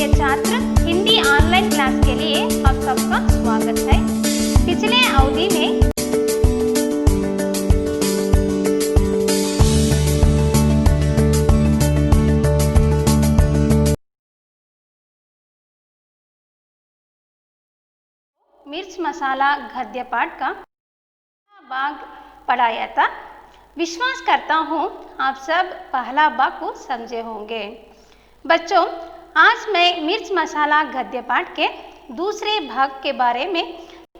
प्रिय छात्र, Hindi online class के लिए आप सबका स्वागत है। पिछले अवधि में मिर्च मसाला गद्य पाठ का भाग पढ़ाया था। विश्वास करता हूँ आप सब पहला भाग को समझे होंगे। बच्चों, आज मैं मिर्च मसाला गद्य पाठ के दूसरे भाग के बारे में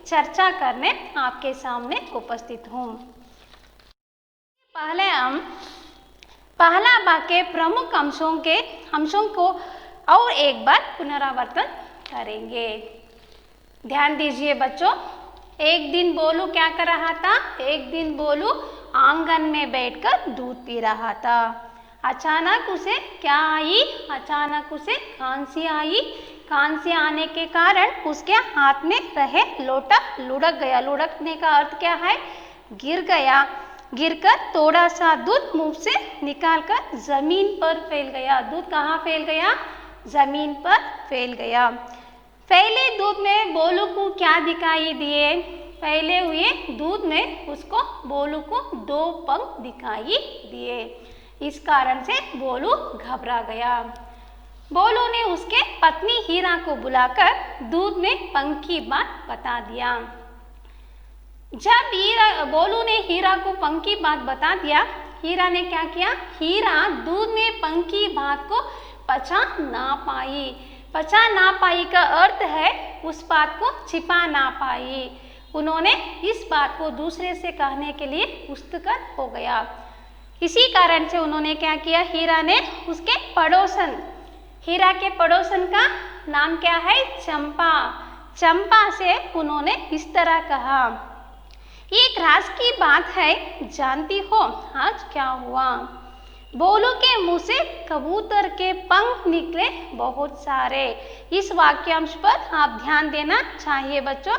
चर्चा करने आपके सामने उपस्थित हूँ। पहले हम पहला भाग के प्रमुख अंशों को और एक बार पुनरावर्तन करेंगे। ध्यान दीजिए बच्चों। एक दिन बोलू क्या कर रहा था? एक दिन बोलू आंगन में बैठकर दूध पी रहा था। अचानक उसे क्या आई? अचानक उसे खांसी आई। खांसी आने के कारण उसके हाथ में रहे लोटा लुढ़क गया। लुढ़कने का अर्थ क्या है? गिर गया। गिरकर थोड़ा सा दूध मुंह से निकालकर जमीन पर फैल गया। दूध कहाँ फैल गया? जमीन पर फैल गया। फैले दूध में बोलू को क्या दिखाई दिए? फैले हुए दूध में उसको बोलू को दो पंख दिखाई दिए। इस कारण से बोलू घबरा गया। बोलू ने उसके पत्नी हीरा को बुलाकर दूध में पंख की बात बता दिया। जब बोलू ने हीरा को पंख की बात बता दिया, हीरा ने क्या किया? हीरा दूध में पंख की बात को पचा ना पाई। पचा ना पाई का अर्थ है उस बात को छिपा ना पाई। उन्होंने इस बात को दूसरे से कहने के लिए उस्तकर हो गया। इसी कारण से उन्होंने क्या किया? हीरा ने उसके पड़ोसन, हीरा के पड़ोसन का नाम क्या है? चंपा। चंपा से उन्होंने इस तरह कहा, एक राज की बात है, जानती हो आज क्या हुआ? बोलू के मुंह से कबूतर के पंख निकले बहुत सारे। इस वाक्यांश पर आप ध्यान देना चाहिए बच्चों।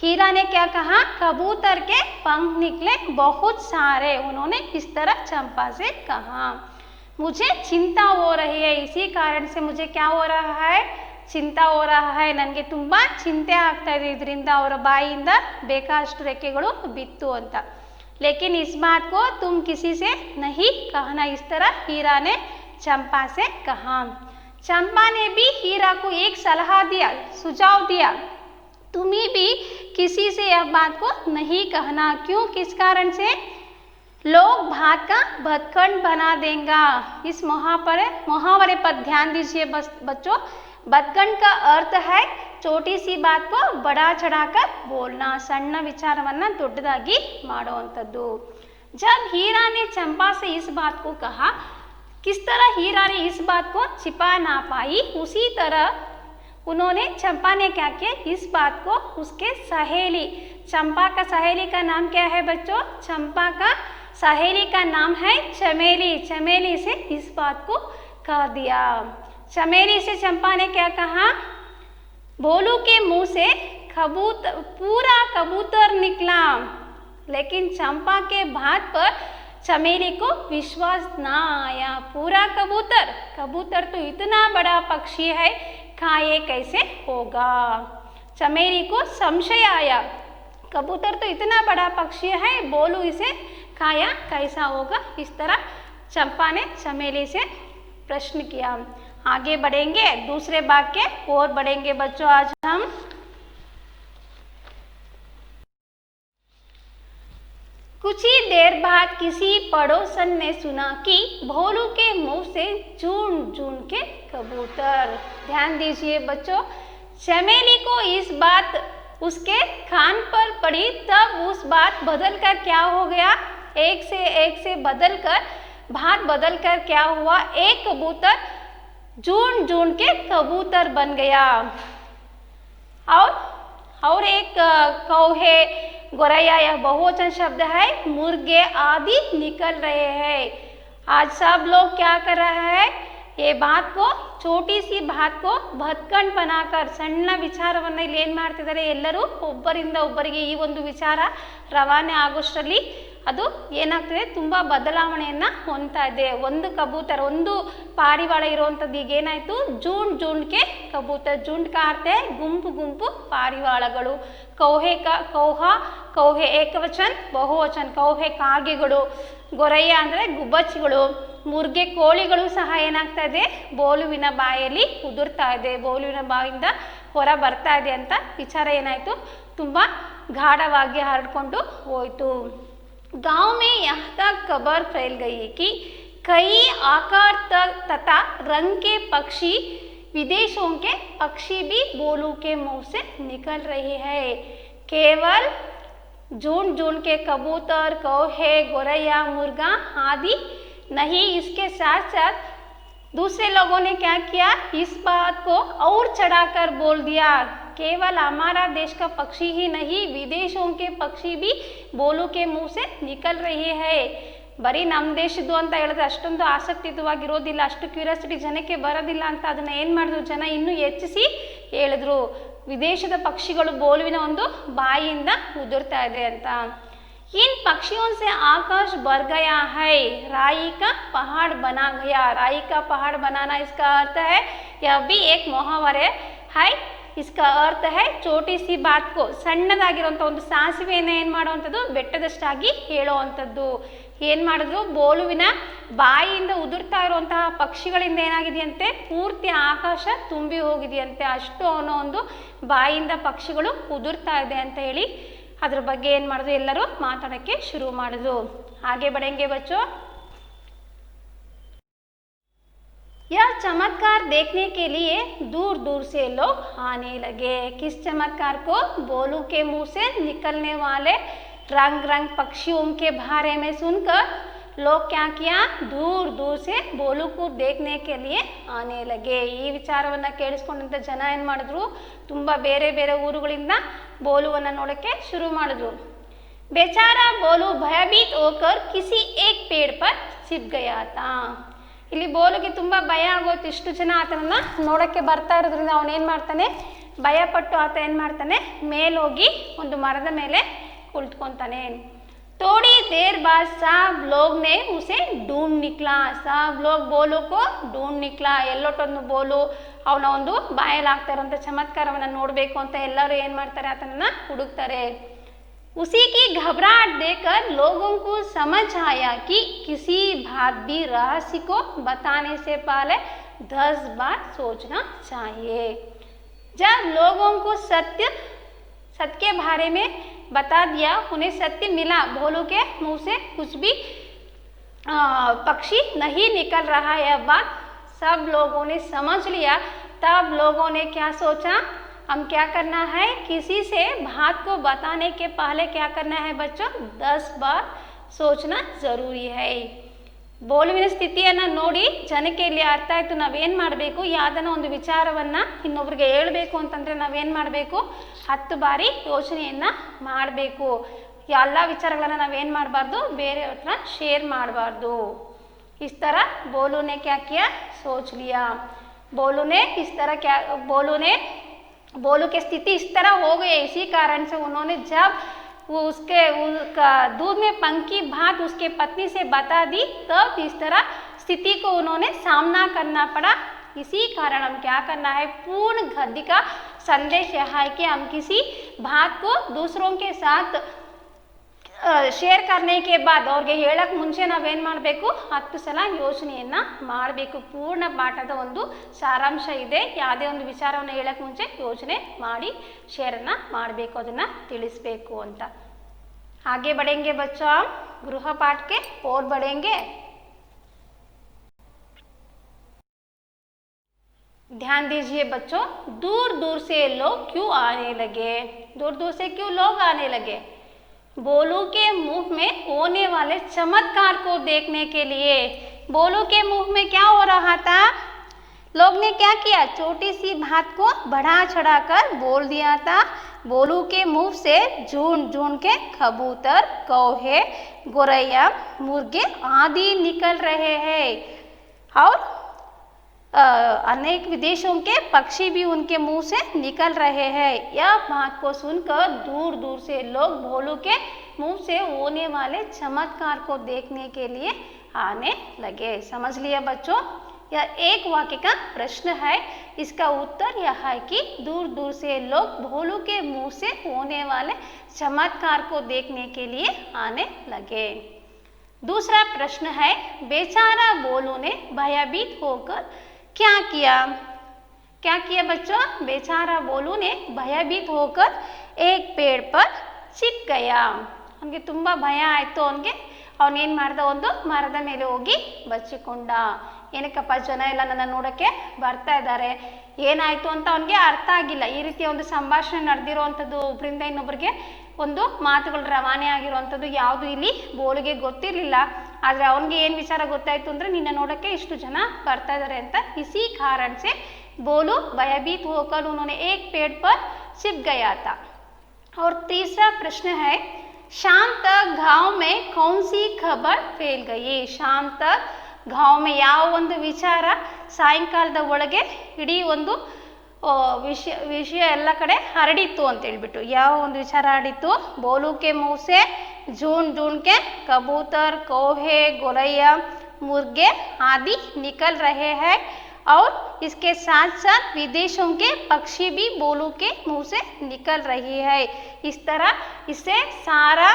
हीरा ने क्या कहा? कबूतर के पंख निकले बहुत सारे। उन्होंने इस तरह चंपा से कहा। मुझे चिंता हो रही है, इसी कारण से मुझे क्या हो रहा है? चिंता हो रहा है। ನನಗೆ ತುಂಬಾ ಚಿಂತೆ ಆಗ್ತಾ ಇದೆ, ಇದರಿಂದ ಅವರ ಬಾಯಿಯಿಂದ ಬೇಕಷ್ಟು ರೆಕ್ಕೆಗಳು ಬಿತ್ತು ಅಂತ। लेकिन इस बात को तुम किसी से नहीं कहना। इस तरह हीरा ने चंपा से कहा। चंपा ने भी हीरा को एक सलाह दिया, सुझाव दिया, तुम्हें भी किसी से यह बात को नहीं कहना। क्यों? किस कारण से? लोग बात का भतखंड बना देंगे। इस मुहावरे पर ध्यान दीजिए बच्चों। भतखंड का अर्थ है छोटी सी बात को बड़ा चढ़ाकर बोलना, सಣ್ಣ विचारवನ್ನ ದೊಡ್ಡದಾಗಿ ಮಾಡುವಂತದ್ದು। जब हीरा ने चंपा से इस बात को कहा, किस तरह हीरा ने इस बात को छिपा ना पाई, उसी तरह उन्होंने, चंपा ने क्या किया? इस बात को उसके सहेली, चंपा का सहेली का नाम क्या है बच्चों? चंपा का सहेली का नाम है चमेली। चमेली से इस बात को कह दिया। चमेली से चंपा ने क्या कहा? बोलू के मुंह से पूरा कबूतर निकला। लेकिन चंपा के बात पर चमेली को विश्वास ना आया। पूरा कबूतर, कबूतर तो इतना बड़ा पक्षी है, खाए कैसे होगा? चमेली को संशय आया, कबूतर तो इतना बड़ा पक्षी है, बोलू इसे खाया कैसा होगा? इस तरह चंपा ने चमेली से प्रश्न किया। आगे बढ़ेंगे, दूसरे भाग के और बढ़ेंगे बच्चों। आज हम कुछ ही देर बाद किसी पड़ोसन ने सुना कि भोलू के मुंह से चून चून के कबूतर। ध्यान दीजिए बच्चों। चमेली को इस बात उसके कान पर पड़ी, तब उस बात बदल कर क्या हो गया? एक से बात बदल कर क्या हुआ? एक कबूतर जून जून के कबूतर बन गया। और एक कौहे, गोरैया, यह बहुवचन शब्द है, मुर्गे आदि निकल रहे हैं। आज सब लोग क्या कर रहे हैं? ये बात को, छोटी सी बात को ಭತ್ಕಂಡ್ बनाकर, ಸಣ್ಣ ವಿಚಾರವನ್ನು ಇಲ್ಲಿ ಏನು ಮಾಡ್ತಿದ್ದಾರೆ? ಎಲ್ಲರೂ ಒಬ್ಬರಿಂದ ಒಬ್ಬರಿಗೆ ಈ ಒಂದು ವಿಚಾರ ರವಾನೆ ಆಗೋಷ್ಟರಲ್ಲಿ ಅದು ಏನಾಗ್ತದೆ? ತುಂಬ ಬದಲಾವಣೆಯನ್ನು ಹೊಂದ್ತಾ ಇದೆ. ಒಂದು ಕಬೂತರ, ಒಂದು ಪಾರಿವಾಳ ಇರುವಂಥದ್ದು ಈಗ ಏನಾಯಿತು? ಜೂನ್ಗೆ कबूतर, झुंड का अर्थ है गुंपु गुंपु पारिवाಳಗಳು, ಕೌಹೆ ಏಕವಚನ ಬಹುವಚನ, ಕೌಹೆ ಕಾಗೆಗಳು, ಗೊರಯ್ಯ ಅಂದರೆ ಗುಬ್ಬಚ್ಚಿಗಳು, ಮುರ್ಗೆ ಕೋಳಿಗಳು ಸಹ ಏನಾಗ್ತಾ ಇದೆ ಬೋಲುವಿನ ಬಾಯಲ್ಲಿ ಉದುರ್ತಾ ಇದೆ, ಬೋಲುವಿನ ಬಾಯಿಂದ ಹೊರ ಬರ್ತಾ ಇದೆ ಅಂತ ವಿಚಾರ ಏನಾಯಿತು ತುಂಬ ಗಾಢವಾಗಿ ಹರಡ್ಕೊಂಡು ಹೋಯಿತು. गांव में यहाँ तक खबर फैल गई कि कई आकार तथा रंग के पक्षी, विदेशों के पक्षी भी बोलू के मुंह से निकल रहे हैं. केवल झुंड झुंड के कबूतर, कौहे, गोरैया, मुर्गा आदि नहीं, इसके साथ साथ दूसरे लोगों ने क्या किया, इस बात को और चढ़ाकर बोल दिया, केवल हमारा देश का पक्षी ही नहीं, विदेशों के पक्षी भी बोलू के मुंह से निकल रहे हैं. ಬರೀ ನಮ್ಮ ದೇಶದ್ದು ಅಂತ ಹೇಳಿದ್ರೆ ಅಷ್ಟೊಂದು ಆಸಕ್ತಿಯುತವಾಗಿರೋದಿಲ್ಲ, ಅಷ್ಟು ಕ್ಯೂರಿಯಾಸಿಟಿ ಜನಕ್ಕೆ ಬರೋದಿಲ್ಲ ಅಂತ ಅದನ್ನು ಏನು ಮಾಡಿದ್ರು ಜನ ಇನ್ನೂ ಹೆಚ್ಚಿಸಿ ಹೇಳಿದ್ರು, ವಿದೇಶದ ಪಕ್ಷಿಗಳು ಬೋಲುವಿನ ಒಂದು ಬಾಯಿಯಿಂದ ಉದುರ್ತಾ ಇದೆ ಅಂತ. इन पक्षियों से आकाश भर गया है, राई का पहाड़ बना गया. राई का पहाड़ बनाना इसका अर्थ है, यह भी एक मुहावरे है. इसका अर्थ है छोटी सी बात को, ಸಣ್ಣದಾಗಿರುವಂಥ ಒಂದು ಸಾಸಿವೆಯನ್ನು ಏನು ಮಾಡುವಂಥದ್ದು ಬೆಟ್ಟದಷ್ಟಾಗಿ ಹೇಳುವಂಥದ್ದು. ಏನು ಮಾಡಿದ್ರು ಬೋಲುವಿನ ಬಾಯಿಯಿಂದ ಉದುರ್ತಾ ಇರುವಂತಹ ಪಕ್ಷಿಗಳಿಂದ ಏನಾಗಿದೆಯಂತೆ ಪೂರ್ತಿ ಆಕಾಶ ತುಂಬಿ ಹೋಗಿದೆಯಂತೆ, ಅಷ್ಟು ಅನ್ನೋ ಒಂದು ಬಾಯಿಯಿಂದ ಪಕ್ಷಿಗಳು ಉದುರ್ತಾ ಇದೆ ಅಂತ ಹೇಳಿ ಅದ್ರ ಬಗ್ಗೆ ಏನು ಮಾಡಿದ್ರು ಎಲ್ಲರೂ ಮಾತಾಡೋಕ್ಕೆ ಶುರು ಮಾಡಿದ್ರು. ಹಾಗೆ ಬಡೆಂಗೆ ಬಚ್ಚೋ. यह चमत्कार देखने के लिए दूर दूर से लोग आने लगे. किस चमत्कार को, बोलू के मुंह से निकलने वाले रंग रंग पक्षियों के बारे में सुनकर लोग क्या किया, दूर दूर से बोलू को देखने के लिए आने लगे. ಈ ವಿಚಾರವನ್ನು ಕೇಳಿಸ್ಕೊಂಡಂತ ಜನ ಏನು ಮಾಡಿದ್ರು ತುಂಬ ಬೇರೆ ಬೇರೆ ಊರುಗಳಿಂದ ಬೋಲುವನ್ನು ನೋಡೋಕ್ಕೆ ಶುರು ಮಾಡಿದ್ರು. बेचारा बोलू भयभीत होकर किसी एक पेड़ पर छिप गया था. ಇಲ್ಲಿ ಬೋಲುಗೆ ತುಂಬ ಭಯ ಆಗೋಯ್ತು, ಇಷ್ಟು ಜನ ಆತನನ್ನು ನೋಡೋಕ್ಕೆ ಬರ್ತಾ ಇರೋದ್ರಿಂದ ಅವನೇನು ಮಾಡ್ತಾನೆ ಭಯಪಟ್ಟು ಆತ ಏನು ಮಾಡ್ತಾನೆ ಮೇಲೋಗಿ ಒಂದು ಮರದ ಮೇಲೆ ಕುಳಿತುಕೊಂತಾನೆ. थोड़ी देर बाद सब लोग ने उसे ढूंढ निकला. सब लोग बोलू को ढूंढ निकला. ಎಲ್ಲೊಟ್ಟೊಂದು ಬೋಲು ಅವನ ಒಂದು ಬಾಯಲಾಗ್ತಾ ಇರೋಂಥ ಚಮತ್ಕಾರವನ್ನು ನೋಡಬೇಕು ಅಂತ ಎಲ್ಲರೂ ಏನು ಮಾಡ್ತಾರೆ ಆತನನ್ನು ಹುಡುಕ್ತಾರೆ. उसी की घबराहट देखकर लोगों को समझ आया कि किसी बात भी रहस्य को बताने से पहले 10 बार सोचना चाहिए. जब लोगों को सत्य के बारे में बता दिया, उन्हें सत्य मिला, भोलू के मुंह से कुछ भी पक्षी नहीं निकल रहा है, यह बात सब लोगों ने समझ लिया. तब लोगों ने क्या सोचा, हम क्या करना है, किसी से बात को बताने के पहले क्या करना है बच्चों, 10 बार सोचना ज़रूरी है. ಬೋಲುವಿನ ಸ್ಥಿತಿಯನ್ನು ನೋಡಿ ಜನಕ್ಕೆ ಇಲ್ಲಿ ಅರ್ಥ ಆಯಿತು, ನಾವೇನು ಮಾಡಬೇಕು, ಯಾವುದನ್ನ ಒಂದು ವಿಚಾರವನ್ನು ಇನ್ನೊಬ್ರಿಗೆ ಹೇಳಬೇಕು ಅಂತಂದರೆ ನಾವೇನು ಮಾಡಬೇಕು, 10 ಬಾರಿ ಯೋಚನೆಯನ್ನು ಮಾಡಬೇಕು. ಎಲ್ಲ ವಿಚಾರಗಳನ್ನು ನಾವೇನು ಮಾಡಬಾರ್ದು, ಬೇರೆಯವ್ರ ಹತ್ರ ಶೇರ್ ಮಾಡಬಾರ್ದು. इस तरह बोलू ने क्या किया, सोच लिया. बोलू की स्थिति इस तरह हो गई. इसी कारण से उन्होंने जब वो उसका दूध में पंखी बात उसके पत्नी से बता दी, तब इस तरह स्थिति को उन्होंने सामना करना पड़ा. इसी कारण हम क्या करना है, पूर्ण गद्य का संदेश यह है कि हम किसी बात को दूसरों के साथ ಶೇರ್ करने बाद ಅವ್ರಿಗೆ ಹೇಳಕ್ಕೆ ಮುಂಚೆ ನಾವೇನು ಮಾಡಬೇಕು, 10 ಸಲ ಯೋಚನೆಯನ್ನು ಮಾಡಬೇಕು. ಪೂರ್ಣ ಪಾಠದ ಒಂದು ಸಾರಾಂಶ ಇದೆ. ಯಾವುದೇ ಒಂದು ವಿಚಾರವನ್ನು ಹೇಳಕ್ಕೆ ಮುಂಚೆ ಯೋಚನೆ ಮಾಡಿ ಶೇರನ್ನು ಮಾಡಬೇಕು, ಅದನ್ನು ತಿಳಿಸಬೇಕು ಅಂತ. आगे बढ़ेंगे बच्चों, हम गृह पाठ के और बढ़ेंगे. ध्यान दीजिए बच्चों, दूर दूर से लोग क्यों आने लगे, दूर दूर से क्यों लोग आने लगे, बोलू के मुंह में होने वाले चमत्कार को देखने के लिए. बोलू के मुंह में क्या हो रहा था, लोग ने क्या किया, छोटी सी बात को बढ़ा चढ़ा कर बोल दिया था. बोलू के मुंह से झूठ झूठ के कबूतर, कौहे, गोरैया, मुर्गे आदि निकल रहे हैं और अनेक विदेशों के पक्षी भी उनके मुंह से निकल रहे हैं. यह बात को सुनकर दूर दूर से लोग भोलू के मुंह से होने वाले चमत्कार को देखने के लिए आने लगे. समझ लिया बच्चों, यह एक वाक्य का प्रश्न है. इसका उत्तर यह है कि दूर दूर से लोग भोलू के मुंह से होने वाले चमत्कार को देखने के लिए आने लगे। दूसरा प्रश्न है, बेचारा भोलू ने भयभीत होकर क्या किया? क्या किया बच्चों? बेचारा भोलू ने भयभीत होकर एक पेड़ पर ಚಿಪ್ ಗಯಾ. ಅವನಿಗೆ ತುಂಬ ಭಯ ಆಯಿತು. ಅವನೇನು ಮಾಡ್ದ, ಒಂದು ಮರದ ಮೇಲೆ ಹೋಗಿ ಬಚ್ಚಿಕೊಂಡ. ಏನಕ್ಕಪ್ಪ ಜನ ಎಲ್ಲ ನನ್ನ ನೋಡೋಕ್ಕೆ ಬರ್ತಾ ಇದ್ದಾರೆ, ಏನಾಯಿತು ಅಂತ ಅವನಿಗೆ ಅರ್ಥ ಆಗಿಲ್ಲ. ಈ ರೀತಿಯ ಒಂದು ಸಂಭಾಷಣೆ ನಡೆದಿರುವಂಥದ್ದು, ಒಬ್ಬರಿಂದ ಇನ್ನೊಬ್ಬರಿಗೆ ಒಂದು ಮಾತುಗಳು ರವಾನೆ ಆಗಿರುವಂಥದ್ದು ಯಾವುದು ಇಲ್ಲಿ ಬೋಲುಗೆ ಗೊತ್ತಿರಲಿಲ್ಲ. ಆದರೆ ಅವನಿಗೆ ಏನು ವಿಚಾರ ಗೊತ್ತಾಯಿತು ಅಂದರೆ, ನಿನ್ನ ನೋಡೋಕ್ಕೆ ಇಷ್ಟು ಜನ ಬರ್ತಾ ಇದ್ದಾರೆ ಅಂತ. इसी कारण से बोलू भयभीत होकर उन्होंने एक पेड़ पर छिप गया था। और तीसरा प्रश्न है, शाम तक गांव में कौन सी खबर फैल गई? शाम तक गांव में ಯಾವ ಒಂದು ವಿಚಾರ ಸಾಯಂಕಾಲದ ಒಳಗೆ ಇಡೀ ಒಂದು ವಿಷಯ ಎಲ್ಲ ಕಡೆ ಹರಡಿತ್ತು ಅಂತ ಹೇಳ್ಬಿಟ್ಟು, ಯಾವ ಒಂದು ವಿಚಾರ ಹರಡಿತ್ತು? ಬೋಲು ಕೆ मुंह से जून जून के कबूतर, कौवे, गोरैया, मुर्गे आदि निकल रहे हैं और इसके साथ साथ विदेशों के पक्षी भी बोलू के मुंह से निकल रही है। इस तरह इससे सारा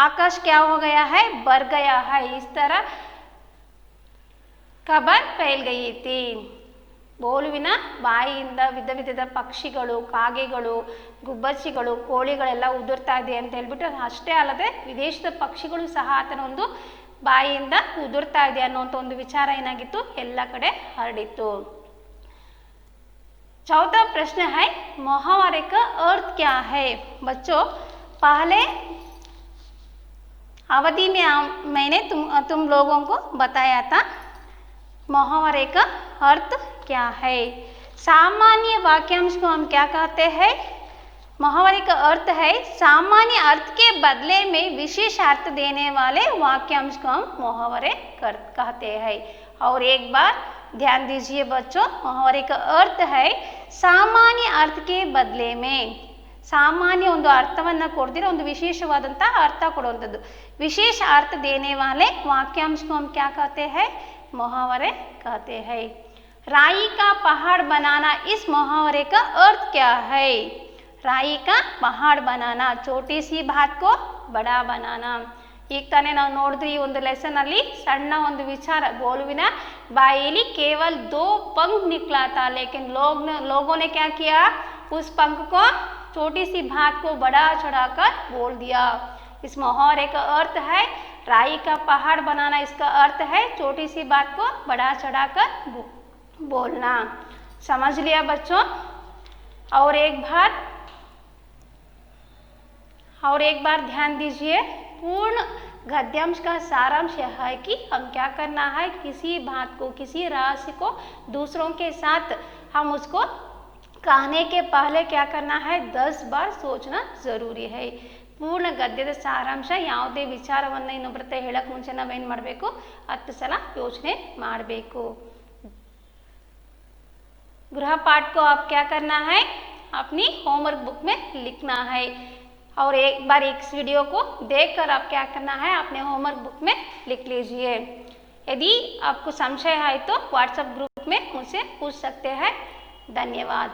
आकाश क्या हो गया है? भर गया है। इस तरह खबर फैल गई थी। ಬೋಲುವಿನ ಬಾಯಿಯಿಂದ ವಿಧ ವಿಧದ ಪಕ್ಷಿಗಳು, ಕಾಗೆಗಳು, ಗುಬ್ಬಚ್ಚಿಗಳು, ಕೋಳಿಗಳೆಲ್ಲ ಉದುರ್ತಾ ಇದೆ ಅಂತ ಹೇಳ್ಬಿಟ್ಟು, ಅಷ್ಟೇ ಅಲ್ಲದೆ ವಿದೇಶದ ಪಕ್ಷಿಗಳು ಸಹ ಆತನ ಒಂದು ಬಾಯಿಯಿಂದ ಉದುರ್ತಾ ಇದೆ ಅನ್ನೋಂಥ ಒಂದು ವಿಚಾರ ಏನಾಗಿತ್ತು, ಎಲ್ಲ ಕಡೆ ಹರಡಿತ್ತು। चौथा प्रश्न है, मुहावरे का अर्थ क्या है? बच्चों, पहले अवधि में मैंने तुम लोगों को बताया था मुहावरे का अर्थ क्या है। सामान्य वाक्यांश को हम क्या कहते हैं? मुहावरे का अर्थ है सामान्य अर्थ के बदले में विशेष अर्थ देने वाले वाक्यांश को हम मुहावरे कहते हैं। और एक बार ध्यान दीजिए बच्चों, मुहावरे का अर्थ है सामान्य अर्थ के बदले में, ಸಾಮಾನ್ಯ ಒಂದು ಅರ್ಥವನ್ನು ಕೊಡ್ದಿರ ಒಂದು ವಿಶೇಷವಾದಂಥ ಅರ್ಥ ಕೊಡುವಂಥದ್ದು, ವಿಶೇಷ अर्थ देने वाले वाक्यांश को हम क्या कहते हैं? मुहावरे कहते हैं। राई का पहाड़ बनाना, इस मुहावरे का अर्थ क्या है? राई का पहाड़ बनाना, छोटी सी बात को बड़ा बनाना। ಈಗ ತಾನೇ ನಾವು ನೋಡಿದ್ವಿ ಈ ಒಂದು ಲೆಸನ್ ಅಲ್ಲಿ ಸಣ್ಣ ಒಂದು ವಿಚಾರ, ಬೋಲುವಿನ ಬಾಯಿಲಿ ಕೇವल 2 पंख निकला था, लेकिन लोगों ने क्या किया? उस पंख को, छोटी सी बात को बड़ा चढ़ाकर बोल दिया। इस मुहावरे का अर्थ है राई का पहाड़ बनाना, इसका अर्थ है छोटी सी बात को बड़ा चढ़ाकर बोलना। समझ लिया बच्चों? और एक बार ध्यान दीजिए, पूर्ण गद्यांश का सारांश यह है कि हम क्या करना है, किसी बात को, किसी रहस्य को दूसरों के साथ हम उसको कहने के पहले क्या करना है? 10 बार सोचना जरूरी है। ಪೂರ್ಣ ಗದ್ಯದ ಸಾರಾಂಶ, ಯಾವುದೇ ವಿಚಾರವನ್ನು ಇನ್ನೊಬ್ಬರ ಹತ್ರ ಹೇಳಕ್ಕೆ ಮುಂಚೆ ನಾವೇನು ಮಾಡಬೇಕು? 10 ಸಲ ಯೋಚನೆ ಮಾಡಬೇಕು। गृह पाठ को आप क्या करना है? अपनी होमवर्क बुक में लिखना है। और एक बार इस वीडियो को देखकर आप क्या करना है? अपने होमवर्क बुक में लिख लीजिए। यदि आपको संशय है तो व्हाट्सएप ग्रुप में मुझसे पूछ सकते हैं। धन्यवाद।